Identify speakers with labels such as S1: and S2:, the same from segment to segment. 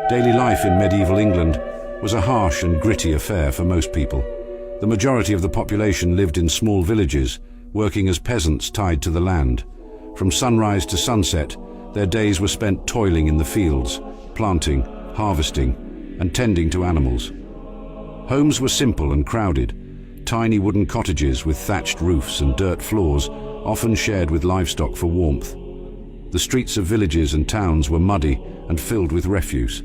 S1: Daily life in medieval England was a harsh and gritty affair for most people. The majority of the population lived in small villages, working as peasants tied to the land. From sunrise to sunset, their days were spent toiling in the fields, planting, harvesting, and tending to animals. Homes were simple and crowded, tiny wooden cottages with thatched roofs and dirt floors, often shared with livestock for warmth. The streets of villages and towns were muddy and filled with refuse.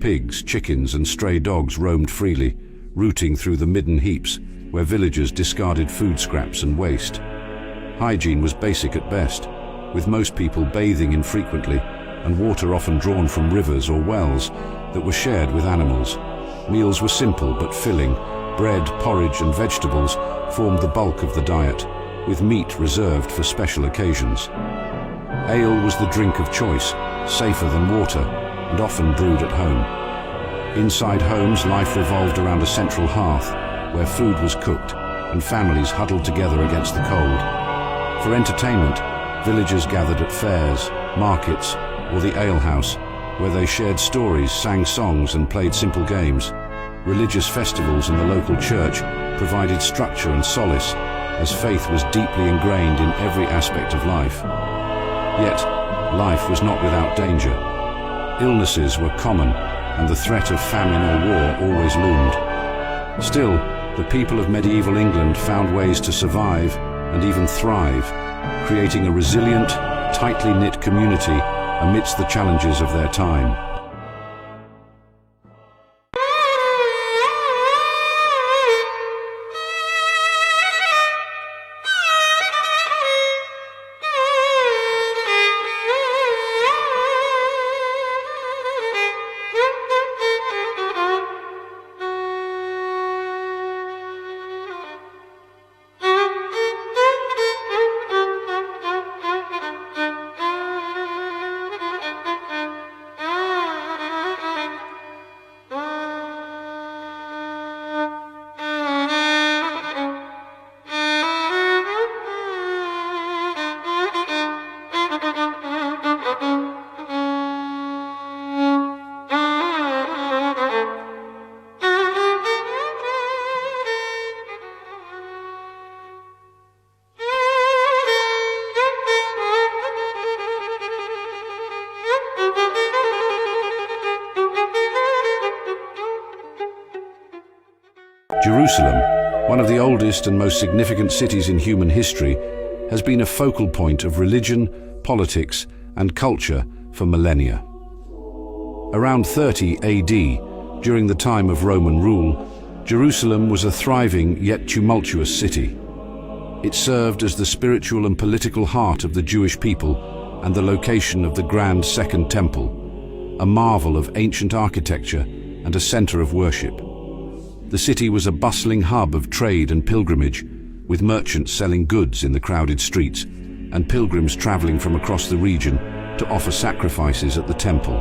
S1: Pigs, chickens, and stray dogs roamed freely, rooting through the midden heaps where villagers discarded food scraps and waste. Hygiene was basic at best, with most people bathing infrequently and water often drawn from rivers or wells that were shared with animals. Meals were simple but filling. Bread, porridge, and vegetables formed the bulk of the diet, with meat reserved for special occasions. Ale was the drink of choice, safer than water, and often brewed at home. Inside homes, life revolved around a central hearth, where food was cooked and families huddled together against the cold. For entertainment, villagers gathered at fairs, markets, or the alehouse, where they shared stories, sang songs, and played simple games. Religious festivals in the local church provided structure and solace, as faith was deeply ingrained in every aspect of life. Yet, life was not without danger. Illnesses were common, and the threat of famine or war always loomed. Still, the people of medieval England found ways to survive and even thrive, creating a resilient, tightly knit community amidst the challenges of their time. Jerusalem, one of the oldest and most significant cities in human history, has been a focal point of religion, politics, and culture for millennia. Around 30 AD, during the time of Roman rule, Jerusalem was a thriving yet tumultuous city. It served as the spiritual and political heart of the Jewish people and the location of the Grand Second Temple, a marvel of ancient architecture and a center of worship. The city was a bustling hub of trade and pilgrimage, with merchants selling goods in the crowded streets and pilgrims traveling from across the region to offer sacrifices at the temple.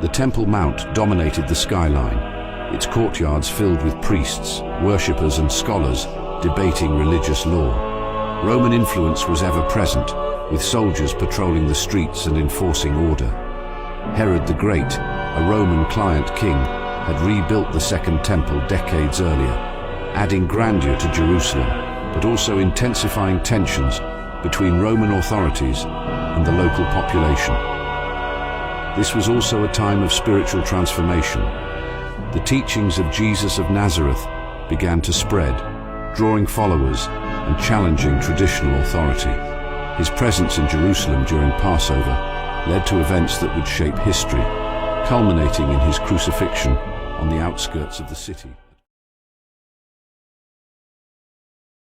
S1: The Temple Mount dominated the skyline, its courtyards filled with priests, worshippers, and scholars debating religious law. Roman influence was ever present, with soldiers patrolling the streets and enforcing order. Herod the Great, a Roman client king, had rebuilt the Second Temple decades earlier, adding grandeur to Jerusalem, but also intensifying tensions between Roman authorities and the local population. This was also a time of spiritual transformation. The teachings of Jesus of Nazareth began to spread, drawing followers and challenging traditional authority. His presence in Jerusalem during Passover led to events that would shape history, culminating in his crucifixion on the outskirts of the city.